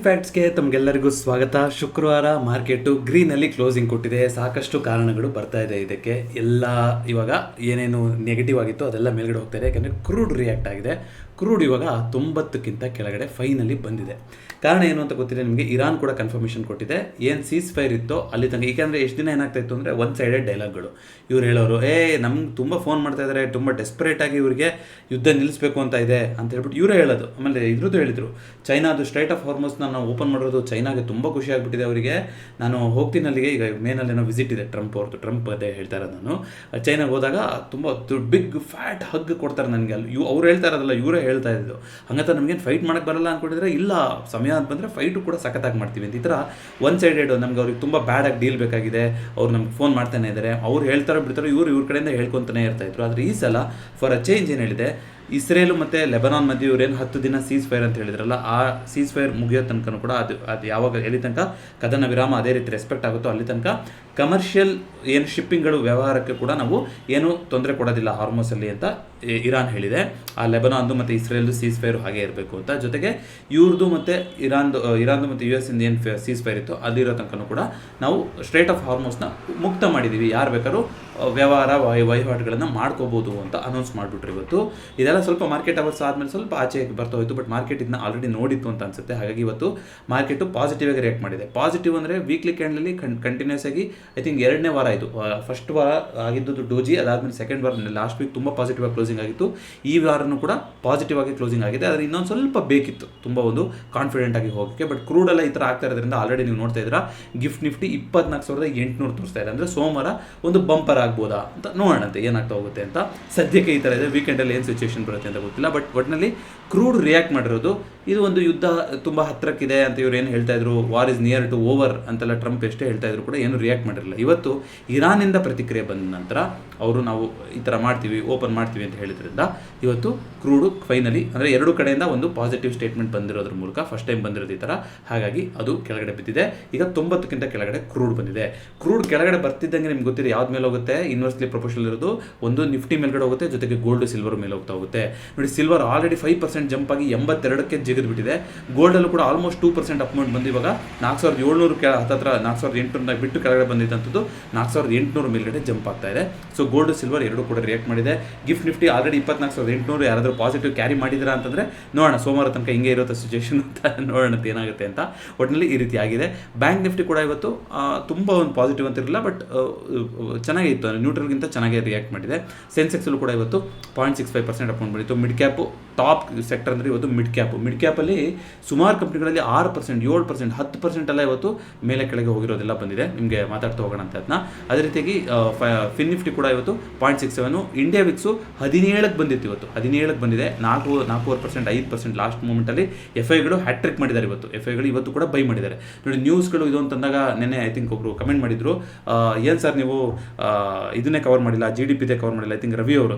ಫ್ಯಾಕ್ಟ್ಸ್ಗೆ ತಮಗೆಲ್ಲರಿಗೂ ಸ್ವಾಗತ. ಶುಕ್ರವಾರ ಮಾರ್ಕೆಟು ಗ್ರೀನಲ್ಲಿ ಕ್ಲೋಸಿಂಗ್ ಕೊಟ್ಟಿದೆ. ಸಾಕಷ್ಟು ಕಾರಣಗಳು ಬರ್ತಾ ಇದೆ ಇದಕ್ಕೆ. ಎಲ್ಲ ಇವಾಗ ಏನೇನು ನೆಗೆಟಿವ್ ಆಗಿತ್ತು ಅದೆಲ್ಲ ಮೇಲ್ಗಡೆ ಹೋಗ್ತಾ ಇದೆ. ಯಾಕಂದರೆ ಕ್ರೂಡ್ ರಿಯಾಕ್ಟ್ ಆಗಿದೆ. ಕ್ರೂಡ್ ಇವಾಗ 90ಕ್ಕಿಂತ ಕೆಳಗಡೆ ಫೈನಲಿ ಬಂದಿದೆ. ಕಾರಣ ಏನು ಅಂತ ಗೊತ್ತಿದೆ ನಿಮಗೆ. ಇರಾನ್ ಕೂಡ ಕನ್ಫರ್ಮೇಷನ್ ಕೊಟ್ಟಿದೆ. ಏನು ಸೀಸ್ ಫೈರ್ ಇತ್ತೋ ಅಲ್ಲಿ ತನಕ. ಏಕೆಂದರೆ ಎಷ್ಟು ದಿನ ಏನಾಗ್ತಾ ಇತ್ತು ಅಂದರೆ ಒನ್ ಸೈಡೆಡ್ ಡೈಲಾಗ್ಗಳು. ಇವ್ರು ಹೇಳೋರು ನಮ್ಗೆ ತುಂಬ ಫೋನ್ ಮಾಡ್ತಾ ಇದ್ದಾರೆ, ತುಂಬ ಡೆಸ್ಪರೇಟಾಗಿ ಇವರಿಗೆ ಯುದ್ಧ ನಿಲ್ಲಿಸಬೇಕು ಅಂತ ಇದೆ ಅಂತ ಹೇಳ್ಬಿಟ್ಟು ಇವರೇ ಹೇಳೋದು. ಆಮೇಲೆ ಇದ್ರದ್ದು ಹೇಳಿದರು, ಚೈನಾದು ಸ್ಟ್ರೈಟ್ ಆಫ್ ಹಾರ್ಮೋಸ್ನ ನಾವು ಓಪನ್ ಮಾಡೋದು ಚೈನಾಗೆ ತುಂಬ ಖುಷಿ ಆಗಿಬಿಟ್ಟಿದೆ ಅವರಿಗೆ. ನಾನು ಹೋಗ್ತೀನಿ ಅಲ್ಲಿಗೆ. ಈಗ ಮೇನಲ್ಲಿ ಏನೋ ವಿಸಿಟ್ ಇದೆ ಟ್ರಂಪ್ ಅವ್ರದ್ದು. ಟ್ರಂಪ್ ಅದೇ ಹೇಳ್ತಾ ಇರೋದು. ನಾನು ಚೈನಾಗೆ ಹೋದಾಗ ತುಂಬ ಬಿಗ್ ಫ್ಯಾಟ್ ಹಗ್ ಕೊಡ್ತಾರೆ ನನಗೆ. ಅಲ್ಲಿ ಅವ್ರು ಹೇಳ್ತಾ ಇರೋದಲ್ಲ, ಇವರೇ ಹೇಳ್ತಾ ಇದ್ದು. ಹಂಗಂತ ನಮಗೇನು ಫೈಟ್ ಮಾಡೋಕ್ಕೆ ಬರಲ್ಲ ಅಂದ್ಕೊಂಡಿದ್ರೆ, ಇಲ್ಲ ಸಮಯ ಅಂತ ಬಂದರೆ ಫೈಟು ಕೂಡ ಸಖತ್ತಾಗಿ ಮಾಡ್ತೀವಿ ಅಂತ. ಈ ಥರ ಒನ್ ಸೈಡೆಡ್ ನಮ್ಗೆ ಅವ್ರಿಗೆ ತುಂಬ ಬ್ಯಾಡಾಗಿ ಡೀಲ್ ಬೇಕಾಗಿದೆ. ಅವ್ರು ನಮ್ಗೆ ಫೋನ್ ಮಾಡ್ತಾನೆ ಇದ್ದಾರೆ. ಅವ್ರು ಹೇಳ್ತಾರೋ ಬಿಡ್ತಾರೋ ಇವ್ರ ಕಡೆಯಿಂದ ಹೇಳ್ಕೊತಾನೆ ಇರ್ತಾಯಿದ್ರು. ಆದರೆ ಈ ಸಲ ಫಾರ್ ಅ ಚೇಂಜ್ ಏನು ಹೇಳಿದೆ, ಇಸ್ರೇಲು ಮತ್ತು ಲೆಬನಾನ್ ಮಧ್ಯೆ ಇವರೇನು 10 ದಿನ ಸೀಸ್ ಫೈರ್ ಅಂತ ಹೇಳಿದ್ರಲ್ಲ, ಆ ಸೀಸ್ ಫೈರ್ ಮುಗಿಯೋ ತನಕ ಕೂಡ ಅದು ಯಾವಾಗ ಎಲ್ಲಿ ತನಕ ಕದನ ವಿರಾಮ ಅದೇ ರೀತಿ ರೆಸ್ಪೆಕ್ಟ್ ಆಗುತ್ತೋ ಅಲ್ಲಿ ತನಕ ಕಮರ್ಷಿಯಲ್ ಏನು ಶಿಪ್ಪಿಂಗ್ಗಳು ವ್ಯವಹಾರಕ್ಕೆ ಕೂಡ ನಾವು ಏನು ತೊಂದರೆ ಕೊಡೋದಿಲ್ಲ ಹಾರ್ಮೋಸಲ್ಲಿ ಅಂತ ಇರಾನ್ ಹೇಳಿದೆ. ಆ ಲೆಬನಾನ್ದು ಮತ್ತು ಇಸ್ರೇಲ್ದು ಸೀಸ್ ಫೈರು ಹಾಗೆ ಇರಬೇಕು ಅಂತ. ಜೊತೆಗೆ ಇವ್ರದ್ದು ಮತ್ತು ಇರಾನ್ದು ಮತ್ತು US ಇಂದ ಏನು ಸೀಸ್ ಫೈರ್ ಇತ್ತು ಅಲ್ಲಿರೋ ತನಕ ಕೂಡ ನಾವು ಸ್ಟ್ರೈಟ್ ಆಫ್ ಹಾರ್ಮೋಸ್ನ ಮುಕ್ತ ಮಾಡಿದ್ದೀವಿ, ಯಾರು ಬೇಕಾದ್ರೂ ವ್ಯವಹಾರ ವಹಿವಾಟುಗಳನ್ನು ಮಾಡ್ಕೋಬೋದು ಅಂತ ಅನೌನ್ಸ್ ಮಾಡಿಬಿಟ್ರು ಇವತ್ತು. ಇದೆಲ್ಲ ಸ್ವಲ್ಪ ಮಾರ್ಕೆಟ್ ಅವರ್ಸ್ ಆದಮೇಲೆ ಸ್ವಲ್ಪ ಆಚೆ ಬರ್ತಾ ಹೋಯಿತು. ಬಟ್ ಮಾರ್ಕೆಟ್ ಇದನ್ನ ಆಲ್ರೆಡಿ ನೋಡಿತ್ತು ಅಂತ ಅನ್ಸುತ್ತೆ. ಹಾಗಾಗಿ ಇವತ್ತು ಮಾರ್ಕೆಟು ಪಾಸಿಟಿವ್ ಆಗಿ ರಿಯಾಕ್ಟ್ ಮಾಡಿದೆ. ಪಾಸಿಟಿವ್ ಅಂದರೆ ವೀಕ್ಲಿ ಕ್ಯಾಂಡಲಲ್ಲಿ ಕಂಟಿನ್ಯೂಸ್ ಆಗಿ ಐ ಥಿಂಕ್ 2ನೇ ವಾರ ಆಯಿತು. ಫಸ್ಟ್ ವಾರ ಆಗಿದ್ದು ಡೋಜಿ, ಅದಾದಮೇಲೆ ಸೆಕೆಂಡ್ ವಾರ ಲಾಸ್ಟ್ ವೀಕ್ ತುಂಬ ಪಾಸಿಟಿವ್ ಆಗಿ ಕ್ಲೋಸಿಂಗ್ ಆಗಿತ್ತು. ಈ ವಾರನೂ ಕೂಡ ಪಾಸಿಟಿವ್ ಆಗಿ ಕ್ಲೋಸಿಂಗ್ ಆಗಿದೆ. ಆದರೆ ಇನ್ನೊಂದು ಸ್ವಲ್ಪ ಬೇಕಿತ್ತು ತುಂಬ ಒಂದು ಕಾನ್ಫಿಡೆಂಟ್ ಆಗಿ ಹೋಗೋಕ್ಕೆ. ಬಟ್ ಕ್ರೂಡ್ ಎಲ್ಲ ಈ ಥರ ಆಗ್ತಾ ಇರೋದ್ರಿಂದ ಆಲ್ರೆಡಿ ನೀವು ನೋಡ್ತಾ ಇದ್ದೀರಾ, ಗಿಫ್ಟ್ ನಿಫ್ಟಿ 24,800 ತೋರಿಸ್ತಾ ಇದೆ. ಅಂದರೆ ಸೋಮವಾರ ಒಂದು ಬಂಪರ್ ಆಗ್ಬೋದಾ ಅಂತ ನೋಡೋಣಂತೆ ಏನಾಗ್ತಾ ಹೋಗುತ್ತೆ ಅಂತ. ಸದ್ಯಕ್ಕೆ ಈ ಥರ ಇದೆ. ವೀಕೆಂಡಲ್ಲಿ ಏನು ಸಿಚುವೇಶನ್ ಬರುತ್ತೆ ಅಂತ ಗೊತ್ತಿಲ್ಲ. ಬಟ್ ಒಟ್ಟಿನಲ್ಲಿ ಕ್ರೂಡ್ ರಿಯಾಕ್ಟ್ ಮಾಡಿರೋದು ಇದು ಒಂದು ಯುದ್ಧ ತುಂಬ ಹತ್ತಿರಕ್ಕಿದೆ ಅಂತ ಇವ್ರು ಏನು ಹೇಳ್ತಾ ಇದ್ರು, war is near to over ಅಂತೆಲ್ಲ ಟ್ರಂಪ್ ಎಷ್ಟೇ ಹೇಳ್ತಾ ಇದ್ರು ಕೂಡ ಏನು ರಿಯಾಕ್ಟ್ ಮಾಡಿರಲಿಲ್ಲ. ಇವತ್ತು ಇರಾನಿಂದ ಪ್ರತಿಕ್ರಿಯೆ ಬಂದ ನಂತರ ಅವರು ನಾವು ಈ ಥರ ಮಾಡ್ತೀವಿ, ಓಪನ್ ಮಾಡ್ತೀವಿ ಅಂತ ಹೇಳಿದ್ರಿಂದ ಇವತ್ತು ಕ್ರೂಡು ಫೈನಲಿ ಅಂದರೆ ಎರಡು ಕಡೆಯಿಂದ ಒಂದು ಪಾಸಿಟಿವ್ ಸ್ಟೇಟ್ಮೆಂಟ್ ಬಂದಿರೋದ್ರ ಮೂಲಕ ಫಸ್ಟ್ ಟೈಮ್ ಬಂದಿರೋದು ಈ ಥರ. ಹಾಗಾಗಿ ಅದು ಕೆಳಗಡೆ ಬಿದ್ದಿದೆ. ಈಗ 90ಕ್ಕಿಂತ ಕೆಳಗಡೆ ಕ್ರೂಡ್ ಬಂದಿದೆ. ಕ್ರೂಡ್ ಕೆಳಗಡೆ ಬರ್ತಿದ್ದಂಗೆ ನಿಮ್ಗೆ ಗೊತ್ತಿದೆ ಯಾವ್ದು ಮೇಲೆ ಹೋಗುತ್ತೆ, ಇನ್ವರ್ಸ್ಲಿ ಪ್ರೊಪೋರ್ಷನಲ್ ಇರೋದು. ಒಂದು ನಿಫ್ಟಿ ಮೇಲ್ಗಡೆ ಹೋಗುತ್ತೆ, ಜೊತೆಗೆ ಗೋಲ್ಡ್ ಸಿಲ್ವರ್ ಮೇಲೆ ಹೋಗ್ತಾ ಹೋಗುತ್ತೆ. ನೋಡಿ, ಸಿಲ್ವರ್ ಆಲ್ರೆಡಿ 5% ಜಂಪ್ ಆಗಿ 82ಕ್ಕೆ ಜಿಗಿದ್ಬಿಟ್ಟಿದೆ. ಗೋಲ್ಡಲ್ಲೂ ಕೂಡ ಆಲ್ಮೋಸ್ಟ್ 2% ಅಪ್ಮೌಂಟ್ ಬಂದು ಇವಾಗ 4,700 ಹತ್ತಿರ 4,800 ಬಿಟ್ಟು ಕೆಳಗಡೆ ಬಂದಿದ್ದಂಥದ್ದು 4,800 ಮೇಲ್ಗಡೆ ಜಂಪ್ ಆಗ್ತಾ ಇದೆ. ಸೊ ಗೋಲ್ಡ್ ಸಿಲ್ವರ್ ಎರಡು ಕೂಡ ರಿಯಾಕ್ಟ್ ಮಾಡಿದೆ. ಗಿಫ್ಟ್ ನಿಫ್ಟಿ ಆಲ್ರೆಡಿ 24,800 ಯಾರಾದರೂ ಪಾಸಿಟಿವ್ ಕ್ಯಾರಿ ಮಾಡಿದ್ದೀರಾ ಅಂತಂದರೆ ನೋಡೋಣ, ಸೋಮವಾರ ತನಕ ಹಿಂಗೆ ಇರುತ್ತೆ ಸಿಚುವೇಶನ್ ಅಂತ ನೋಡೋಣ ಏನಾಗುತ್ತೆ ಅಂತ. ಒಟ್ಟಿನಲ್ಲಿ ಈ ರೀತಿ ಆಗಿದೆ. ಬ್ಯಾಂಕ್ ನಿಫ್ಟಿ ಕೂಡ ಇವತ್ತು ತುಂಬ ಒಂದು ಪಾಸಿಟಿವ್ ಅಂತ ಇರಲಿಲ್ಲ, ಬಟ್ ಚೆನ್ನಾಗೇ ಇತ್ತು, ನ್ಯೂಟ್ರಲ್ಗಿಂತ ಚೆನ್ನಾಗೇ ರಿಯಾಕ್ಟ್ ಮಾಡಿದೆ. ಸೆನ್ಸೆಕ್ಸಲ್ಲೂ ಕೂಡ ಇವತ್ತು 0.65% ಅಪ್ಮೌಂಟ್ ಬಂದಿತ್ತು. ಮಿಡ್ ಕ್ಯಾಪು ಟಾಪ್ ಸೆಕ್ಟರ್ ಅಂದರೆ ಇವತ್ತು ಮಿಡ್ ಕ್ಯಾಪಲ್ಲಿ ಸುಮಾರು ಕಂಪ್ನಿಗಳಲ್ಲಿ 6%, 7%, 10% ಎಲ್ಲ ಇವತ್ತು ಮೇಲೆ ಕೆಳಗೆ ಹೋಗಿರೋದೆಲ್ಲ ಬಂದಿದೆ. ನಿಮಗೆ ಮಾತಾಡ್ತಾ ಹೋಗೋಣ ಅಂತ ಅದನ್ನ. ಅದೇ ರೀತಿಯಾಗಿ ಫಿನ್ ನಿಫ್ಟಿ ಕೂಡ ಇವತ್ತು 0.67. ಇಂಡಿಯಾ ವಿಕ್ಸು 17ಕ್ಕೆ ಬಂದಿತ್ತು. ಇವತ್ತು 17ಕ್ಕೆ ಬಂದಿದೆ. 4.5%, 5% ಲಾಸ್ಟ್ ಮೂಮೆಂಟಲ್ಲಿ FIಗಳು ಹ್ಯಾಟ್ರಿಕ್ ಮಾಡಿದ್ದಾರೆ. FIಗಳು ಇವತ್ತು ಕೂಡ ಬೈ ಮಾಡಿದ್ದಾರೆ. ನೋಡಿ, ನ್ಯೂಸ್ಗಳು ಇದು ಅಂತಂದಾಗ ನೆನ್ನೆ ಐ ಥಿಂಕ್ ಒಬ್ಬರು ಕಮೆಂಟ್ ಮಾಡಿದ್ರು, ಏನು ಸರ್ ನೀವು ಇದನ್ನೇ ಕವರ್ ಮಾಡಿಲ್ಲ, GDPದೇ ಕವರ್ ಮಾಡಿಲ್ಲ. ಐ ಥಿಂಕ್ ರವಿ ಅವರು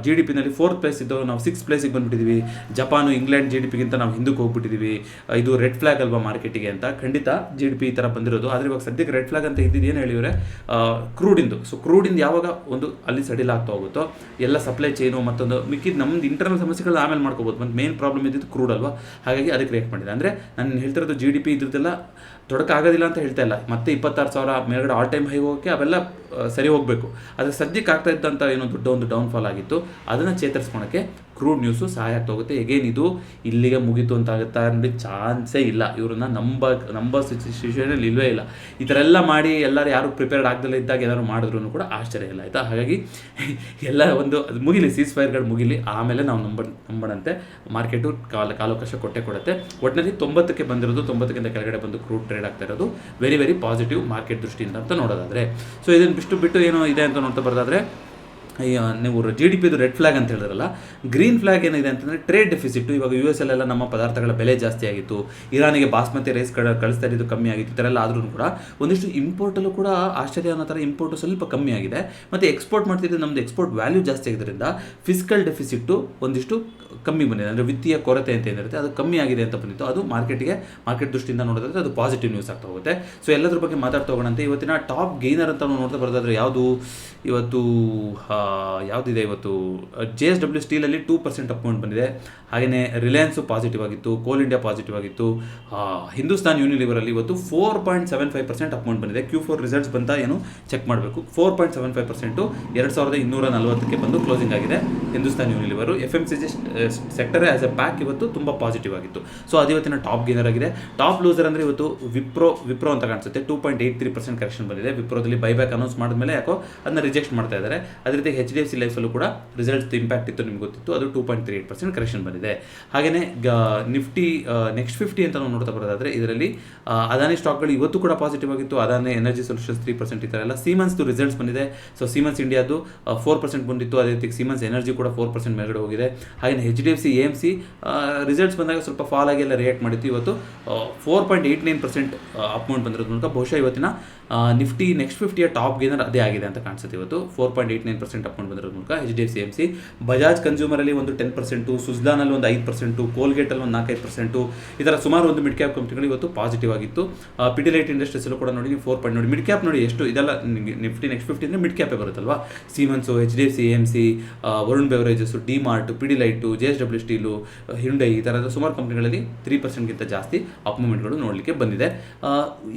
GDPನಲ್ಲಿ 4th ಪ್ಲೇಸ್ ಇದ್ದವು, ನಾವು 6th ಪ್ಲೇಸಿಗೆ ಬಂದುಬಿಟ್ಟಿದ್ದೀವಿ. ಜಪಾನು ಇಂಗ್ಲೆಂಡ್ GDPಗಿಂತ ನಾವು ಹಿಂದಕ್ಕೆ ಹೋಗ್ಬಿಟ್ಟಿದ್ದೀವಿ, ಇದು ರೆಡ್ ಫ್ಲಾಗ್ ಅಲ್ವಾ ಮಾರ್ಕೆಟಿಗೆ ಅಂತ. ಖಂಡಿತ GDP ಈ ಥರ ಬಂದಿರೋದು. ಆದರೆ ಇವಾಗ ಸದ್ಯಕ್ಕೆ ರೆಡ್ ಫ್ಲಾಗ್ ಅಂತ ಇದ್ದಿದ್ದು ಏನು ಹೇಳಿದರೆ ಕ್ರೂಡಿಂದು. ಸೊ ಕ್ರೂಡಿಂದ ಯಾವಾಗ ಒಂದು ಅಲ್ಲಿ ಸಡಿಲ್ ಆಗ್ತಾ ಹೋಗುತ್ತೋ ಎಲ್ಲ ಸಪ್ಲೈ ಚೈನು ಮತ್ತೊಂದು ಮಿಕ್ಕಿದ್ದು ನಮ್ಮದು ಇಂಟರ್ನಲ್ ಸಮಸ್ಯೆಗಳು ಆಮೇಲೆ ಮಾಡ್ಕೋಬೋದು. ಮತ್ತು ಮೇನ್ ಪ್ರಾಬ್ಲಮ್ ಇದ್ದಿದ್ದು ಕ್ರೂಡ್ ಅಲ್ವಾ, ಹಾಗಾಗಿ ಅದಕ್ಕೆ ರಿಯಾಕ್ಟ್ ಮಾಡಿದೆ. ಅಂದರೆ ನಾನು ಹೇಳ್ತಿರೋದು GDP ಇದ್ರದ್ದೆಲ್ಲ ತೊಡಕಾಗೋದಿಲ್ಲ ಅಂತ ಹೇಳ್ತಾ ಇಲ್ಲ. ಮತ್ತೆ 26,000 ಮೇಲ್ಗಡೆ ಆಲ್ ಟೈಮ್ ಹೈ ಹೋಗೋಕ್ಕೆ ಅವೆಲ್ಲ ಸರಿ ಹೋಗಬೇಕು. ಆದರೆ ಸದ್ಯಕ್ಕೆ ಆಗ್ತಾ ಇದ್ದಂಥ ಏನೋ ದೊಡ್ಡ ಒಂದು ಡೌನ್ಫಾಲ್ ಆಗಿತ್ತು, ಅದನ್ನು ಚೇತರಿಸ್ಕೊಳಕ್ಕೆ ಕ್ರೂಡ್ ನ್ಯೂಸು ಸಹಾಯ ಆಗ್ತಾ ಹೋಗುತ್ತೆ. ಎಗೇನ್ ಇದು ಇಲ್ಲಿಗೆ ಮುಗೀತು ಅಂತ ಆಗುತ್ತಾ ನೋಡಿ, ಚಾನ್ಸೇ ಇಲ್ಲ. ಇವ್ರನ್ನ ನಂಬೋ ಸಿಚುವೇಷನಲ್ಲಿ ಇಲ್ಲವೇ ಇಲ್ಲ. ಈ ಥರ ಎಲ್ಲ ಮಾಡಿ ಎಲ್ಲರೂ ಯಾರು ಪ್ರಿಪೇರ್ಡ್ ಆಗದಲ್ಲೇ ಇದ್ದಾಗ ಏನಾದ್ರು ಮಾಡಿದ್ರು ಕೂಡ ಆಶ್ಚರ್ಯ ಇಲ್ಲ, ಆಯಿತಾ. ಹಾಗಾಗಿ ಎಲ್ಲ ಒಂದು ಅದು ಮುಗಿಲಿ, ಸೀಸ್ ಫೈರ್ಗಳು ಮುಗಿಲಿ, ಆಮೇಲೆ ನಾವು ನಂಬೋಣಂತೆ. ಮಾರ್ಕೆಟು ಕಾಲಾವಕಾಶ ಕೊಡುತ್ತೆ. ಒಟ್ಟಿನಲ್ಲಿ 90ಕ್ಕೆ ಬಂದಿರೋದು, 90ಕ್ಕಿಂತ ಕೆಳಗಡೆ ಬಂದು ಕ್ರೂಡ್ ಟ್ರೇಡ್ ಆಗ್ತಾ ಇರೋದು ವೆರಿ ವೆರಿ ಪಾಸಿಟಿವ್ ಮಾರ್ಕೆಟ್ ದೃಷ್ಟಿಯಿಂದ ಅಂತ ನೋಡೋದಾದರೆ. ಸೊ ಇದನ್ನು ಬಿಟ್ಟು ಏನೋ ಇದೆ ಅಂತ ನೋಡ್ತಾ ಬರೋದಾದರೆ, ನೀವು GDPದು ರೆಡ್ ಫ್ಲಾಗ್ ಅಂತ ಹೇಳಿದ್ರಲ್ಲ, ಗ್ರೀನ್ ಫ್ಲಾಗ್ ಏನಿದೆ ಅಂತಂದರೆ ಟ್ರೇಡ್ ಡೆಫಿಸಿಟ್ಟು. ಇವಾಗ US ಅಲ್ಲೆಲ್ಲ ನಮ್ಮ ಪದಾರ್ಥಗಳ ಬೆಲೆ ಜಾಸ್ತಿ ಆಗಿತ್ತು, ಇರಾನಿಗೆ ಬಾಸ್ಮತಿ ರೈಸ್ ಕಳಿಸ್ತಾ ಇದ್ದು ಕಮ್ಮಿ ಆಗಿತ್ತು. ಈ ಥರ ಎಲ್ಲ ಆದ್ರೂ ಕೂಡ ಒಂದಿಷ್ಟು ಇಂಪೋರ್ಟಲ್ಲೂ ಕೂಡ ಆಶ್ಚರ್ಯ ಅನ್ನೋ ಥರ ಇಂಪೋರ್ಟು ಸ್ವಲ್ಪ ಕಮ್ಮಿ ಆಗಿದೆ. ಮತ್ತು ಎಕ್ಸ್ಪೋರ್ಟ್ ಮಾಡ್ತಿದ್ದು ನಮ್ಮದು ಎಕ್ಸ್ಪೋರ್ಟ್ ವ್ಯಾಲ್ಯೂ ಜಾಸ್ತಿ ಆಗಿದ್ದರಿಂದ ಫಿಸ್ಕಲ್ ಡೆಫಿಸಿಟ್ಟು ಒಂದಿಷ್ಟು ಕಮ್ಮಿ ಬಂದಿದೆ. ಅಂದರೆ ವಿತ್ತೀಯ ಕೊರತೆ ಅಂತ ಏನಿರುತ್ತೆ ಅದು ಕಮ್ಮಿ ಆಗಿದೆ ಅಂತ ಬಂದಿತ್ತು. ಅದು ಮಾರ್ಕೆಟ್ ದೃಷ್ಟಿಯಿಂದ ನೋಡೋದಾದರೆ ಅದು ಪಾಸಿಟಿವ್ ನ್ಯೂಸ್ ಆಗ್ತಾ ಹೋಗುತ್ತೆ. ಸೊ ಎಲ್ಲದ್ರ ಬಗ್ಗೆ ಮಾತಾಡ್ತಾ ಹೋಗೋಣಂತೆ. ಇವತ್ತಿನ ಟಾಪ್ ಗೇನರ್ ಅಂತ ನೋಡ್ತಾ ಬರೋದಾದರೆ ಯಾವುದು, ಇವತ್ತು ಯಾವುದಿದೆ ಇವತ್ತು JSW ಸ್ಟೀಲಲ್ಲಿ 2% ಅಪ್ ಮೂವ್ಮೆಂಟ್ ಬಂದಿದೆ. ಹಾಗೆಯೇ ರಿಲಯನ್ಸು ಪಾಸಿಟಿವ್ ಆಗಿತ್ತು, ಕೋಲ್ ಇಂಡಿಯಾ ಪಾಸಿಟಿವ್ ಆಗಿತ್ತು. ಹಿಂದೂಸ್ತಾನ್ ಯೂನಿಲಿವರಲ್ಲಿ ಇವತ್ತು 4.75% ಅಪ್ ಮೂವ್ಮೆಂಟ್ ಬಂದಿದೆ. Q4 ರಿಸಲ್ಟ್ಸ್ ಬಂತ ಏನು ಚೆಕ್ ಮಾಡಬೇಕು. 4.75% 2240ಕ್ಕೆ ಬಂದು ಕ್ಲೋಸಿಂಗ್ ಆಗಿದೆ Hindustan Unilever. FMCG sector as a pack ಇವತ್ತು ತುಂಬ ಪಾಸಿಟಿವ್ ಆಗಿತ್ತು. ಸೊ ಅದು ಇವತ್ತಿನ ಟಾಪ್ ಗೇನರ್ ಆಗಿದೆ. ಟಾಪ್ ಲೂಸರ್ ಅಂದರೆ ಇವತ್ತು ವಿಪ್ರೋ ಅಂತ ಕಾಣಿಸುತ್ತೆ. 2.83% ಕರೆಕ್ಷನ್ ಬಂದಿದೆ. ವಿಪ್ರೋದಲ್ಲಿ ಬೈಬ್ಯಾಕ್ ಅನೌನ್ಸ್ ಮಾಡಿದ್ಮೇಲೆ ಯಾಕೋ ಅದನ್ನ ರಿಜೆಕ್ಟ್ ಮಾಡ್ತಾ ಇದ್ದಾರೆ. ಅದೇ ರೀತಿ HDFC ಲೈಫಲ್ಲೂ ಕೂಡ ರಿಸಲ್ಟ್ಸ್ ಇಂಪ್ಯಾಕ್ಟ್ ಇತ್ತು, ನಿಮ್ಗೆ ಗೊತ್ತಿತ್ತು. ಅದು 2.38% ಕರೆಕ್ಷನ್ ಬಂದಿದೆ. ಹಾಗೆಯೇ ನಿಫ್ಟಿ ನೆಕ್ಸ್ಟ್ 50 ಅಂತ ನಾವು ನೋಡ್ತಾ ಬರೋದಾದರೆ ಇದರಲ್ಲಿ ಅದಾನಿ ಸ್ಟಾಕ್ಗಳು ಇವತ್ತು ಕೂಡ ಪಾಸಿಟಿವ್ ಆಗಿತ್ತು. ಅದಾನಿ ಎನರ್ಜಿ ಸೊಲ್ಯೂಷನ್ಸ್ 3% ಈ ಥರ ಎಲ್ಲ. ಸೀಮನ್ಸ್ದು ರಿಸಲ್ಟ್ಸ್ ಬಂದಿದೆ. ಸೊ ಸೀಮನ್ಸ್ ಇಂಡಿಯಾದು 4% ಬಂದಿತ್ತು. ಅದೇ ರೀತಿ ಸೀಮನ್ಸ್ ಎನರ್ಜಿ ಕೂಡ 4% ಮೇಲ್ಗಡೆ ಹೋಗಿದೆ. ಹಾಗೆಯೇ HDFC AMC ರಿಸಲ್ಟ್ಸ್ ಬಂದಾಗ ಸ್ವಲ್ಪ ಫಾಲ್ ಆಗಿ ಎಲ್ಲ ರಿಯಾಕ್ಟ್ ಮಾಡಿತ್ತು. ಇವತ್ತು 4.89% ಅಪ್ ಮೂವ್ಮೆಂಟ್ ಬಂದಿರೋದು ಮೂಲಕ ಬಹುಶಃ ಇವತ್ತಿನ ನಿಫ್ಟಿ ನೆಕ್ಸ್ಟ್ 50ಯ ಟಾಪ್ ಗೇನರ್ ಅದೇ ಆಗಿದೆ ಅಂತ ಕಾಣಿಸುತ್ತೆ. ಇವತ್ತು 4.89% ಅಪ್ ಮೂವ್ಮೆಂಟ್ ಬಂದಿರೋದು ಮೂಲಕ HDFC AMC. ಬಜಾಜ್ ಕನ್ಸ್ಯೂಮರಲ್ಲಿ ಒಂದು 10%, ಸುಜ್ಲಾನಲ್ಲಿ ಒಂದು 5%, ಕೋಲ್ಗೇಟಲ್ಲಿ ಒಂದು 4-5%, ಈ ಥರ ಸುಮಾರು ಒಂದು ಮಿಡ್ ಕ್ಯಾಪ್ ಕಂಪ್ನಿಗಳು ಇವತ್ತು ಪಾಸಿಟಿವ್ ಆಗಿತ್ತು. ಪಿಡಿಲೈಟ್ ಇಂಡಸ್ಟ್ರೀಸಲ್ಲೂ ಕೂಡ ನೋಡಿ, ನೀವು 4 ನೋಡಿ. ಮಿಡ್ ಕ್ಯಾಪ್ ನೋಡಿ ಎಷ್ಟು ಇದೆಲ್ಲ ನಿಫ್ಟಿ ನೆಕ್ಸ್ಟ್ 50 ಅಂದರೆ ಮಿಡ್ ಕ್ಯಾಪೇ ಬರುತ್ತಲ್ವಾ. Siemens, HDFC AMC, Varun beverages, DMart, Pidilite, JSW steel, Hyundai, ಈ ಥರದ ಸುಮಾರು ಕಂಪ್ನಿಗಳಲ್ಲಿ 3%ಗಿಂತ ಜಾಸ್ತಿ ಅಪ್ ಮೂವ್ಮೆಂಟ್ಗಳು ನೋಡಲಿಕ್ಕೆ ಬಂದಿದೆ.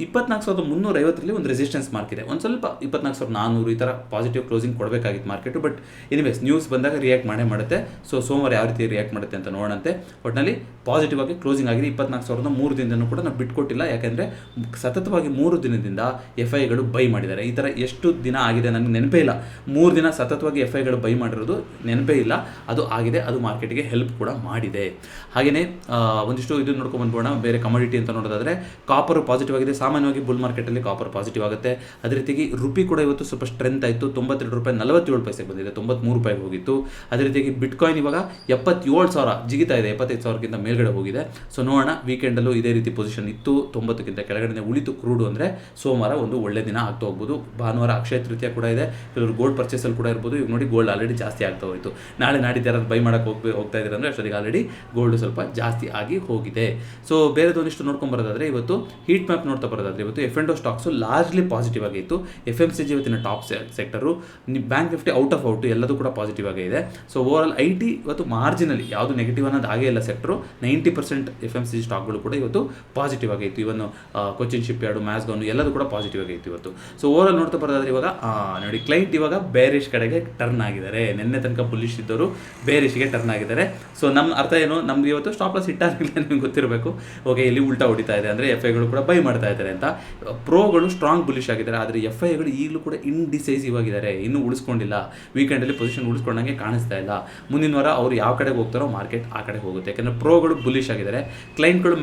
24,350ರಲ್ಲಿ ಒಂದು ರೆಸಿಸ್ಟೆನ್ಸ್ ಮಾರ್ಕ್ ಇದೆ. ಒಂದು ಸ್ವಲ್ಪ 24,400 ಈ ಥರ ಪಾಸಿಟಿವ್ ಕ್ಲೋಸಿಂಗ್ ಕೊಡಬೇಕಾಗಿತ್ತು ಮಾರ್ಕೆಟು. ಬಟ್ ಎನಿವೇಸ್ ನ್ಯೂಸ್ ಬಂದಾಗ ರಿಯಾಕ್ಟ್ ಮಾಡುತ್ತೆ. ಸೊ ಸೋಮವಾರ ಯಾವ ರೀತಿ ರಿಯಾಕ್ಟ್ ಮಾಡುತ್ತೆ ಅಂತ ನೋಡೋಣಂತೆ. ಒಟ್ಟಿನಲ್ಲಿ ಪಾಸಿಟಿವ್ ಆಗಿ ಕ್ಲೋಸಿಂಗ್ ಆಗಿದೆ. 24,300 ದಿನದೂ ಕೂಡ ನಾವು ಬಿಟ್ಕೊಟ್ಟಿಲ್ಲ. ಯಾಕೆಂದರೆ ಸತತವಾಗಿ 3 ದಿನದಿಂದ FIಗಳು ಬೈ ಮಾಡಿದ್ದಾರೆ. ಈ ಥರ ಎಷ್ಟು ದಿನ ಆಗಿದೆ ನನಗೆ ನೆನಪೇ ಇಲ್ಲ. 3 ದಿನ ಸತತವಾಗಿ FIಗಳು ಬೈ ಮಾಡಿರೋದು ನೆನಪೇ ಇಲ್ಲ. ಅದು ಆಗಿದೆ. ಅದು ಮಾರ್ಕೆಟ್ಗೆ ಹೆಲ್ಪ್ ಕೂಡ ಮಾಡಿದೆ. ಹಾಗೆಯೇ ಒಂದಿಷ್ಟು ಇದು ನೋಡ್ಕೊಂಡು ಬಂದ್ಬೋಣ. ಬೇರೆ ಕಮೋಡಿಟಿ ಅಂತ ನೋಡೋದಾದರೆ ಕಾಪರು ಪಾಸಿಟಿವ್ ಆಗಿದೆ. ಸಾಮಾನ್ಯವಾಗಿ ಬುಲ್ ಮಾರ್ಕೆಟಲ್ಲಿ ಕಾಪರ್ ಪಾಸಿಟಿವ್ ಆಗುತ್ತೆ. ಅದೇ ರೀತಿಯಾಗಿ ರುಪಿ ಕೂಡ ಇವತ್ತು ಸ್ವಲ್ಪ ಸ್ಟ್ರೆಂತ್ ಆಯಿತು. ₹92.47 ಬಂದಿದೆ, ₹93 ಹೋಗಿತ್ತು. ಅದೇ ರೀತಿಯಾಗಿ ಬಿಟ್ಕಾಯಿನ್ ಇವಾಗ 77,000 ಜಿಗಿತಾ ಇದೆ, 75,000ಕ್ಕಿಂತ ಮೇಲ್ಗಡೆ ಹೋಗಿದೆ. ಸೊ ನೋಡೋಣ, ವೀಕೆಂಡಲ್ಲೂ ಇದೇ ರೀತಿ ಪೊಸಿಷನ್ ಇತ್ತು. 90ಕ್ಕಿಂತ ಕೆಳಗಡೆ ಉಳಿತು ಕ್ರೂಡು ಅಂದರೆ ಸೋಮವಾರ ಒಂದು ಒಳ್ಳೆ ದಿನ ಆಗ್ತಾ ಹೋಗ್ಬೋದು. ಭಾನುವಾರ ಅಕ್ಷಯ ತೃತೀಯ ಕೂಡ ಇದೆ. ಕೆಲವರು ಗೋಲ್ಡ್ ಪರ್ಚೇಸಲ್ಲಿ ಕೂಡ ಇರ್ಬೋದು. ಈಗ ನೋಡಿ ಗೋಲ್ಡ್ ಆಲ್ರೆಡಿ ಜಾಸ್ತಿ ಆಗ್ತಾ ಹೋಯಿತು. ನಾಳೆ ನಾಡಿದ್ದು ಯಾರಾದ್ರು ಬೈ ಮಾಡೋಕ್ಕೆ ಹೋಗ್ತಾ ಇದ್ದಾರೆ ಅಂದರೆ ಅಷ್ಟೊತ್ತಿಗೆ ಆಲ್ರೆಡಿ ಗೋಲ್ಡ್ ಸ್ವಲ್ಪ ಜಾಸ್ತಿ ಆಗಿ ಹೋಗಿದೆ. ಸೊ ಬೇರೆದೊಂದಿಷ್ಟು ನೋಡ್ಕೊಂಡು ಬರೋದಾದರೆ ಇವತ್ತು ಹೀಟ್ ಮ್ಯಾಪ್ ನೋಡ್ತಾ ಬರೋದಾದರೆ ಇವತ್ತು F&O ಸ್ಟಾಕ್ಸು ಲಾರ್ಜ್ಲಿ ಪಾಸಿಟಿವ್ ಆಗಿತ್ತು. FMCG ಇವತ್ತಿನ top sector. Bank Nifty out ಎಲ್ಲದೂ ಕೂಡ ಪಾಸಿಟಿವ್ ಆಗೇ ಇದೆ. ಸೊ ಓವರಾಲ್ IT ಇವತ್ತು ಮಾರ್ಜಿನಲ್ಲಿ ಯಾವುದು ನೆಗೆಟಿವ್ ಅನ್ನೋದು ಆಗೇ ಇಲ್ಲ ಸೆಕ್ಟರು. 90% FMCG ಸ್ಟಾಕ್ಗಳು ಕೂಡ ಇವತ್ತು ಪಾಸಿಟಿವ್ ಆಗಿತ್ತು. ಇವನು ಕೊಚ್ಚಿನ್ ಶಿಪ್ ಯಾರ್ಡು, ಮ್ಯಾಸ್ಗೌನು ಎಲ್ಲದೂ ಕೂಡ ಪಾಸಿಟಿವ್ ಆಗಿತ್ತು ಇವತ್ತು. ಸೊ ಓವರಾಲ್ ನೋಡ್ತಾ ಬರೋದಾದ್ರೆ ಇವಾಗ ನೋಡಿ, ಕ್ಲೈಂಟ್ ಇವಾಗ ಬೇರಿಶ್ ಕಡೆಗೆ ಟರ್ನ್ ಆಗಿದ್ದಾರೆ. ನಿನ್ನೆ ತನಕ ಬುಲ್ಲಿಶ್ ಇದ್ದವರು ಬೇರಿಶ್ಗೆ ಟರ್ನ್ ಆಗಿದ್ದಾರೆ. ಸೊ ನಮ್ಮ ಅರ್ಥ ಏನು, ನಮ್ಗೆ ಇವತ್ತು ಸ್ಟಾಪ್ ಲಾಸ್ ಹಿಟ್ಟಾಗಿಲ್ಲ, ನಿಮ್ಗೆ ಗೊತ್ತಿರಬೇಕು. ಓಕೆ, ಇಲ್ಲಿ ಉಲ್ಟಾ ಹೊಡಿತಾ ಇದೆ ಅಂದರೆ FIಗಳು ಕೂಡ ಬೈ ಮಾಡ್ತಾ ಇದ್ದಾರೆ ಅಂತ. ಪ್ರೋಗಳು ಸ್ಟ್ರಾಂಗ್ ಬುಲ್ಲಿಶ್ ಆಗಿದ್ದಾರೆ. ಆದರೆ FIಗಳು ಈಗಲೂ ಕೂಡ ಇಂಡಿಸೈಸಿವ್ ಆಗಿದ್ದಾರೆ, ಇನ್ನೂ ಉಳಿಸ್ಕೊಂಡಿಲ್ಲ. ವೀಕೆಂಡಲ್ಲಿ ಪೊಸಿಷನ್ ಉಳಿಸ್ಕೊಂಡಂಗೆ ಕಾಣಿಸ್ತಾ ಇಲ್ಲ. ಮುಂದಿನ ವಾರ ಅವರು ಯಾವ ಕಡೆಗೆ ಹೋಗ್ತಾರೋ ಮಾರ್ಕೆಟ್ ಆ ಕಡೆ ಹೋಗುತ್ತೆ. ಯಾಕಂದರೆ ಪ್ರೋಗಳು ಬುಲ್ಲಿಶ್ ಆಗಿದ್ದಾರೆ, ಕ್ಲೈಂಟ್ಗಳು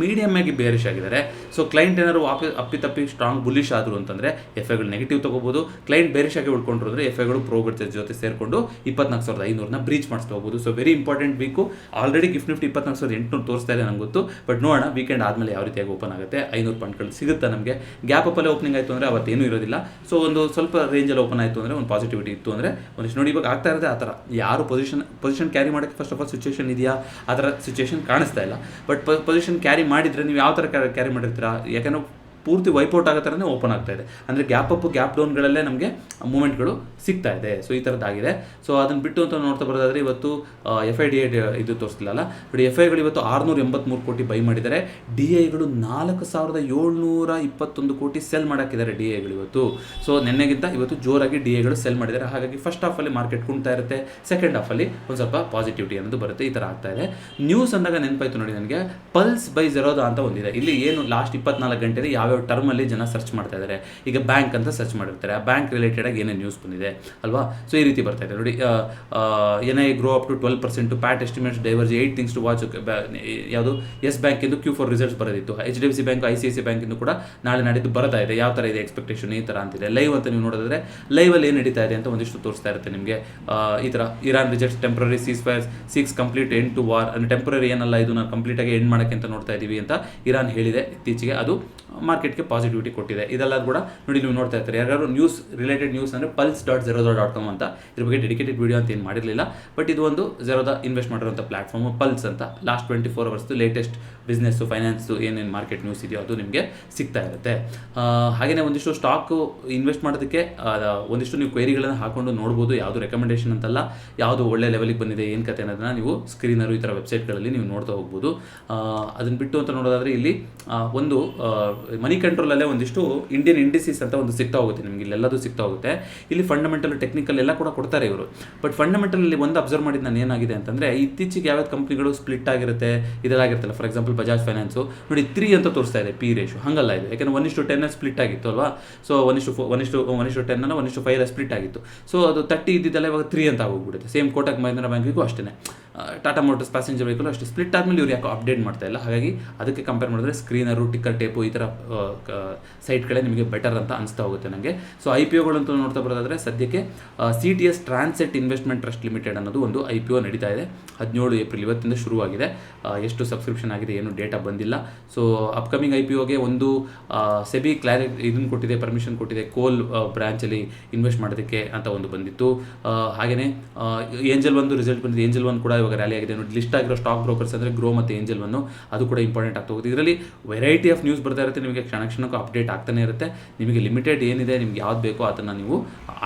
ಮೀಡಿಯಮ್ ಆಗಿ ಬೇರಿಶ್ ಆಗಿದ್ದಾರೆ. ಸೊ ಕ್ಲೈಂಟ್ ಏನಾದ್ರು ಅಪ್ಪಿತಪ್ಪಿ ಸ್ಟ್ರಾಂಗ್ ಬುಲ್ಲಿಶ್ ಆದರು ಅಂತಂದರೆ FIಗಳು ನೆಗೆಟಿವ್ ತಗೋಬೋದು. ಕ್ಲೈಂಟ್ ಬೇರಿಶ್ ಆಗಿ ಉಳ್ಕೊಂಡ್ರು ಅಂದರೆ FIಗಳು ಪ್ರೋಗಳ ಜೊತೆ ಸೇರಿಕೊಂಡು 24,500ನ ಬ್ರೀಚ್ ಮಾಡಿಸ್ತಾ ಹೋಗ್ಬೋದು. So very important week. Already gift Nifty 24,800 ತೋರಿಸ್ತಾ ಇದೆ, ನಂಗೆ ಗೊತ್ತು. ಬಟ್ ನೋಡೋಣ ವೀಕೆಂಡ್ ಆದಮೇಲೆ ಯಾವ ರೀತಿಯಾಗಿ ಓಪನ್ ಆಗುತ್ತೆ. 500 ಪಾಯಿಂಟ್ಗಳು ಸಿಗುತ್ತೆ ನಮಗೆ. ಗ್ಯಾಪ್ ಅಪ್ಪಲ್ಲೇ ಓಪನಿಂಗ್ ಆಯಿತು ಅಂದರೆ ಅವತ್ತೇನೂ ಇರೋದಿಲ್ಲ. ಸೊ ಒಂದು ಸ್ವಲ್ಪ ರೇಂಜಲ್ಲಿ ಓಪನ್ ಆಯಿತು ಅಂದರೆ ಒಂದು ಪಾಸಿಟಿವಿಟಿ ಇತ್ತು ಅಂದರೆ ಒಂದಿಷ್ಟು ನೋಡಿ ಇವಾಗ ಆಗ್ತಾ ಇರೋದೇ ಆ ಥರ. ಯಾರು ಪೊಸಿಷನ್ ಕ್ಯಾರಿ ಮಾಡೋಕ್ಕೆ ಫಸ್ಟ್ ಆಫ್ ಆಲ್ ಸಿಚುವೇಷನ್ ಇದೆಯಾ, ಆ ಥರ ಸಿಚುವೇಷನ್ ಕಾಣಿಸ್ತಾ ಇಲ್ಲ. ಬಟ್ ಪೊಸಿಷನ್ ಕ್ಯಾರಿ ಮಾಡಿದರೆ ನೀವು ಯಾವ ಥರ ಕ್ಯಾರಿ ಮಾಡಿರ್ತೀರಾ, ಯಾಕಂದರೆ ಪೂರ್ತಿ ವೈಪೌಟ್ ಆಗೋ ಥರನೇ ಓಪನ್ ಆಗ್ತಾ ಇದೆ. ಅಂದರೆ ಗ್ಯಾಪ್ ಅಪ್ ಗ್ಯಾಪ್ ಡೌನ್ಗಳಲ್ಲೇ ನಮಗೆ ಮೂಮೆಂಟ್ಗಳು ಸಿಗ್ತಾ ಇದೆ. ಸೊ ಈ ಥರದ್ದಾಗಿದೆ. ಸೊ ಅದನ್ನು ಬಿಟ್ಟು ಅಂತ ನೋಡ್ತಾ ಬರೋದಾದರೆ ಇವತ್ತು FIDA ಇದು ತೋರಿಸ್ತಿಲ್ಲ. ಬಟ್ FIಗಳು ಇವತ್ತು 683 ಕೋಟಿ ಬೈ ಮಾಡಿದ್ದಾರೆ. DIಗಳು 4,721 ಕೋಟಿ ಸೆಲ್ ಮಾಡಾಕಿದ್ದಾರೆ DIಗಳು ಇವತ್ತು. ಸೊ ನಿನ್ನೆಗಿಂತ ಇವತ್ತು ಜೋರಾಗಿ DIಗಳು ಸೆಲ್ ಮಾಡಿದ್ದಾರೆ. ಹಾಗಾಗಿ ಫಸ್ಟ್ ಹಾಫಲ್ಲಿ ಮಾರ್ಕೆಟ್ ಕುಣ್ತಾ ಇರುತ್ತೆ, ಸೆಕೆಂಡ್ ಹಾಫಲ್ಲಿ ಒಂದು ಸ್ವಲ್ಪ ಪಾಸಿಟಿವಿಟಿ ಅನ್ನೋದು ಬರುತ್ತೆ. ಈ ಥರ ಆಗ್ತಾ ಇದೆ. ನ್ಯೂಸ್ ಅಂದಾಗ ನೆನಪಾಯ್ತು ನೋಡಿ ನನಗೆ, ಪಲ್ಸ್ ಬೈ ಜೆರೋದಾ ಅಂತ ಒಂದಿದೆ. ಇಲ್ಲಿ ಏನು ಲಾಸ್ಟ್ 24 ಗಂಟೆಲಿ ಯಾವ್ಯಾವ ಟರ್ಮಲ್ಲಿ ಜನ ಸರ್ಚ್ ಮಾಡ್ತಾ ಇದ್ದಾರೆ. ಈಗ ಬ್ಯಾಂಕ್ ಅಂತ ಸರ್ಚ್ ಮಾಡಿರ್ತಾರೆ, ಆ ಬ್ಯಾಂಕ್ ರಿಲೇಟೆಡ್ ಆಗಿ ಏನೇನು ನ್ಯೂಸ್ ಬಂದಿದೆ ಅಲ್ವಾ. ಸೊ ಈ ರೀತಿ ಬರ್ತಾ ಇದೆ ನೋಡಿ. NI grow up to 12%, PAT estimates diverge 8 things to watch. ಯಾವುದು ಎಸ್ ಬ್ಯಾಂಕಿಂದು Q4 ರಿಸಲ್ಟ್ಸ್ ಬರೋದಿತ್ತು. HDFC ಬ್ಯಾಂಕ್, ICICI ಬ್ಯಾಂಕಿಂದು ಕೂಡ ನಾಳೆ ನಾಡಿದ್ದು ಬರ್ತಾ ಇದೆ. ಯಾವ ಥರ ಇದೆ ಎಕ್ಸ್ಪೆಕ್ಟೇಷನ್, ಈ ಥರ ಅಂತಿದೆ. ಲೈವ್ ಅಂತ ನೀವು ನೋಡಿದ್ರೆ ಲೈವಲ್ಲಿ ಏನು ನಡೀತಾ ಇದೆ ಅಂತ ಒಂದಿಷ್ಟು ತೋರಿಸ್ತಾ ಇರುತ್ತೆ ನಿಮಗೆ. ಈ ಥರ Iran rejects temporary ceasefire 6 complete end to war. ಅಂದರೆ ಟೆಂಪ್ರರಿ ಏನಲ್ಲ, ಇದು ನಾವು ಕಂಪ್ಲೀಟಾಗಿ ಎಂಡ್ ಮಾಡೋಕ್ಕೆ ಅಂತ ನೋಡ್ತಾ ಇದ್ದೀವಿ ಅಂತ ಇರಾನ್ ಹೇಳಿದೆ ಇತ್ತೀಚೆಗೆ. ಅದು ಮಾರ್ಕೆಟ್ಗೆ ಪಾಸಿಟಿವಿಟಿ ಕೊಟ್ಟಿದೆ. ಇದೆಲ್ಲ ಕೂಡ ನೋಡಿ ನೀವು ನೋಡ್ತಾ ಇರ್ತಾರೆ. ಯಾರು ರಿಲೇಟೆಡ್ ನ್ಯೂಸ್ ಅಂದರೆ pulse.zerodha.com ಅಂತ, ಇದ್ರ ಬಗ್ಗೆ ಡೆಡಿಕೇಟೆಡ್ ವಿಡಿಯೋ ಅಂತ ಏನು ಮಾಡಿರಲಿಲ್ಲ. ಬಟ್ ಇದು ಒಂದು Zerodha ಇನ್ವೆಸ್ಟ್ ಮಾಡಿರೋಂಥ ಪ್ಲಾಟ್ಫಾರ್ಮು ಪಲ್ಸ್ ಅಂತ. ಲಾಸ್ಟ್ 24 ಅವರ್ಸ್ದು ಲೇಟೆಸ್ಟ್ ಬಿಸ್ನೆಸ್ಸು, ಫೈನಾನ್ಸು, ಏನೇನು ಮಾರ್ಕೆಟ್ ನ್ಯೂಸ್ ಇದೆಯೋ ಅದು ನಿಮಗೆ ಸಿಗ್ತಾ ಇರುತ್ತೆ. ಹಾಗೆಯೇ ಒಂದಿಷ್ಟು ಸ್ಟಾಕು ಇನ್ವೆಸ್ಟ್ ಮಾಡೋದಕ್ಕೆ ಒಂದಿಷ್ಟು ನೀವು ಕ್ವೇರಿಗಳನ್ನು ಹಾಕೊಂಡು ನೋಡ್ಬೋದು. ಯಾವುದು ರೆಕಮೆಂಡೇಷನ್ ಅಂತಲ್ಲ, ಯಾವುದು ಒಳ್ಳೆ ಲೆವೆಲಿಗೆ ಬಂದಿದೆ, ಏನು ಕತೆ ಅನ್ನೋದನ್ನ ನೀವು ಸ್ಕ್ರೀನರು ಈ ಥರ ವೆಬ್ಸೈಟ್ಗಳಲ್ಲಿ ನೀವು ನೋಡ್ತಾ ಹೋಗ್ಬೋದು. ಅದನ್ನು ಬಿಟ್ಟು ಅಂತ ನೋಡೋದಾದರೆ ಇಲ್ಲಿ ಒಂದು ಮನಿ ಕಂಟ್ರೋಲಲ್ಲೇ ಒಂದಿಷ್ಟು ಇಂಡಿಯನ್ ಇಂಡಿಸಿಸ್ ಅಂತ ಒಂದು ಸಿಗ್ತಾ ಹೋಗುತ್ತೆ ನಿಮಗೆ. ಇಲ್ಲೆಲ್ಲದು ಸಿಗ್ತಾ ಹೋಗುತ್ತೆ. ಇಲ್ಲಿ ಫಂಡಮೆಂಟಲ್, ಟೆಕ್ನಿಕಲ್ ಎಲ್ಲ ಕೂಡ ಕೊಡ್ತಾರೆ ಇವರು. ಬಟ್ ಫಂಡಮೆಂಟಲ್ಲಿ ಒಂದು ಅಬ್ಸರ್ವ್ ಮಾಡಿದ್ದು ನಾನು ಏನಾಗಿದೆ ಅಂತಂದರೆ, ಇತ್ತೀಚೆಗೆ ಯಾವ್ಯಾವ ಕಂಪ್ನಿಗಳು ಸ್ಪ್ಲಿಟ್ ಆಗಿರುತ್ತೆ ಇದೆಲ್ಲಾಗಿರುತ್ತಲ್ಲ. ಫಾರ್ ಎಕ್ಸಾಂಪಲ್ ಬಜಾಜ್ ಫೈನಾನ್ಸು ನೋಡಿ 3 ಅಂತ ತೋರಿಸ್ತಾ ಇದೆ ಪಿ ರೇಷು. ಹಂಗಲ್ಲ ಇದು, ಯಾಕಂದರೆ 1:10 ಸ್ಪ್ಲಿಟ್ ಆಗಿತ್ತು ಅಲ್ವಾ. ಸೊ 1:10 1:5 ಸ್ಪ್ಲಿಟ್ ಆಗಿತ್ತು. ಸೊ ಅದು 30 ಇದ್ದಿದ್ದೆಲ್ಲ ಇವಾಗ 3 ಅಂತ ಆಗೋಗ್ಬಿಡುತ್ತೆ. ಸೇಮ್ ಕೋಟಕ್ ಮಹೀಂದ್ರ ಬ್ಯಾಂಕಿಗೂ ಅಷ್ಟೇ, ಟಾಟಾ ಮೋಟರ್ಸ್ ಪ್ಯಾಸೆಂಜರ್ ವೆಹಿಕಲ್ ಅಷ್ಟೇ. ಸ್ಪ್ಲಿಟ್ ಆದಮೇಲೆ ಇವ್ರು ಯಾಕೋ ಅಪ್ಡೇಟ್ ಮಾಡ್ತಾ ಇಲ್ಲ. ಹಾಗಾಗಿ ಅದಕ್ಕೆ ಕಂಪೇರ್ ಮಾಡಿದ್ರೆ ಸ್ಕ್ರೀನರು, ಟಿಕ್ಕರ್ ಟೇಪು ಈ ಥರ ಸೈಟ್ಗಳೇ ನಿಮಗೆ ಬೆಟರ್ ಅಂತ ಅನಿಸ್ತಾ ಹೋಗುತ್ತೆ ನನಗೆ. ಸೊ IPOಗಳು ಅಂತ ನೋಡ್ತಾ ಬರೋದಾದರೆ ಸದ್ಯಕ್ಕೆ CTS ಟ್ರಾನ್ಸೆಟ್ ಇನ್ವೆಸ್ಟ್ಮೆಂಟ್ ಟ್ರಸ್ಟ್ ಲಿಮಿಟೆಡ್ ಅನ್ನೋದು ಒಂದು IPO ನಡೀತಾ ಇದೆ. 17 ಏಪ್ರಿಲ್ ಇವತ್ತಿಂದ ಶುರುವಾಗಿದೆ. ಎಷ್ಟು ಸಬ್ಸ್ಕ್ರಿಪ್ಷನ್ ಆಗಿದೆ ಏನು ಡೇಟಾ ಬಂದಿಲ್ಲ. ಸೊ ಅಪ್ಕಮಿಂಗ್ IPOಗೆ ಒಂದು ಸೆಬಿ ಇದನ್ನು ಕೊಟ್ಟಿದೆ, ಪರ್ಮಿಷನ್ ಕೊಟ್ಟಿದೆ. ಕೋಲ್ ಬ್ರಾಂಚಲ್ಲಿ ಇನ್ವೆಸ್ಟ್ ಮಾಡೋದಕ್ಕೆ ಅಂತ ಒಂದು ಬಂದಿತ್ತು. ಹಾಗೆಯೇ ಏಂಜಲ್ ಒಂದು ರಿಸಲ್ಟ್ ಬಂದಿದೆ. ಏಂಜಲ್ ಒನ್ ಕೂಡ ಇವಾಗ ರ್ಯಾಲಿ ಆಗಿದೆ ನೋಡಿ. ಲಿಸ್ಟ್ ಆಗಿರೋ ಸ್ಟಾಕ್ ಬ್ರೋಕರ್ಸ್ ಅಂದರೆ ಗ್ರೋ ಮತ್ತು ಏಂಜಲ್ ಒನ್, ಅದು ಕೂಡ ಇಂಪಾರ್ಟೆಂಟ್ ಆಗ್ತಾ ಹೋಗುತ್ತೆ. ಇದರಲ್ಲಿ ವೆರೈಟಿ ಆಫ್ ನ್ಯೂಸ್ ಬರ್ತಾ ಇರುತ್ತೆ. ನಿಮಗೆ ಕ್ಷಣಕ್ಕೂ ಅಪ್ಡೇಟ್ ಆಗ್ತಾನೆ ಇರುತ್ತೆ. ನಿಮಗೆ ಲಿಮಿಟೆಡ್ ಏನಿದೆ, ನಿಮ್ಗೆ ಯಾವ್ದು ಬೇಕೋ ಅದನ್ನು ನೀವು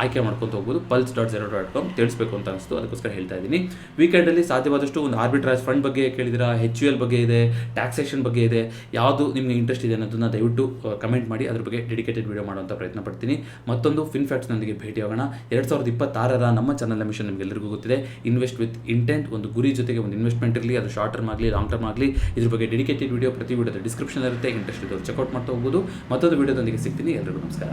ಆಯ್ಕೆ ಮಾಡ್ಕೊತ ಹೋಗ್ಬೋದು. pulse.zerodha.com ತಿಳಿಸ್ಬೇಕು ಅಂತ ಅನಿಸ್ತು, ಅದಕ್ಕೋಸ್ಕರ ಹೇಳ್ತಾ ಇದ್ದೀನಿ. ವೀಕೆಂಡಲ್ಲಿ ಸಾಧ್ಯವಾದಷ್ಟು ಒಂದು ಆರ್ಬಿಟ್ರಾಜ್ ಫಂಡ್ ಬಗ್ಗೆ ಕೇಳಿದಿರಾ, HUL ಬಗ್ಗೆ ಇದೆ, ಟ್ಯಾಕ್ಸೇಷನ್ ಬಗ್ಗೆ ಇದೆ. ಯಾವುದು ನಿಮಗೆ ಇಂಟ್ರೆಸ್ಟ್ ಇದೆ ಅನ್ನೋದನ್ನ ದಯವಿಟ್ಟು ಕಮೆಂಟ್ ಮಾಡಿ, ಅದ್ರ ಬಗ್ಗೆ ಡೆಡಿಕೇಟೆಡ್ ವಿಡಿಯೋ ಮಾಡುವಂಥ ಪ್ರಯತ್ನ ಪಡ್ತೀನಿ. ಮತ್ತೊಂದು ಫಿನ್ಫ್ಯಾಕ್ಟ್ಸ್ನೊಂದಿಗೆ ಭೇಟಿಯಾಗೋಣ. 2026 ನಮ್ಮ ಚಾನಲ್ ಮಿಷನ್ ನಿಮಗೆಲ್ಲರಿಗೂ ಗೊತ್ತಿದೆ. ಇನ್ವೆಸ್ಟ್ ವಿತ್ ಇಂಟೆಂಟ್, ಒಂದು ಗುರಿ ಜೊತೆಗೆ ಒಂದು ಇನ್ವೆಸ್ಟ್ಮೆಂಟ್ ಇರಲಿ, ಅದು ಶಾರ್ಟ್ ಟರ್ಮ್ ಆಗಲಿ ಲಾಂಗ್ ಟರ್ಮ್ ಆಗಲಿ. ಇದ್ರ ಬಗ್ಗೆ ಡೆಡಿಕೇಟೆಡ್ ವಿಡಿಯೋ ಪ್ರತಿ ವಿಡಿಯೋದ ಡಿಸ್ಕ್ರಿಪ್ಷನ್ ಇರುತ್ತೆ. ಇಂಟ್ರೆಸ್ಟ್ ಇದ್ದವರು ಚೆಕ್ಔಟ್ ಮಾಡ್ತಾ ಹೋಗ್ಬೋದು. ಮತ್ತೊಂದು ವಿಡಿಯೋದೊಂದಿಗೆ ಸಿಗ್ತೀನಿ. ಎಲ್ಲರಿಗೂ ನಮಸ್ಕಾರ.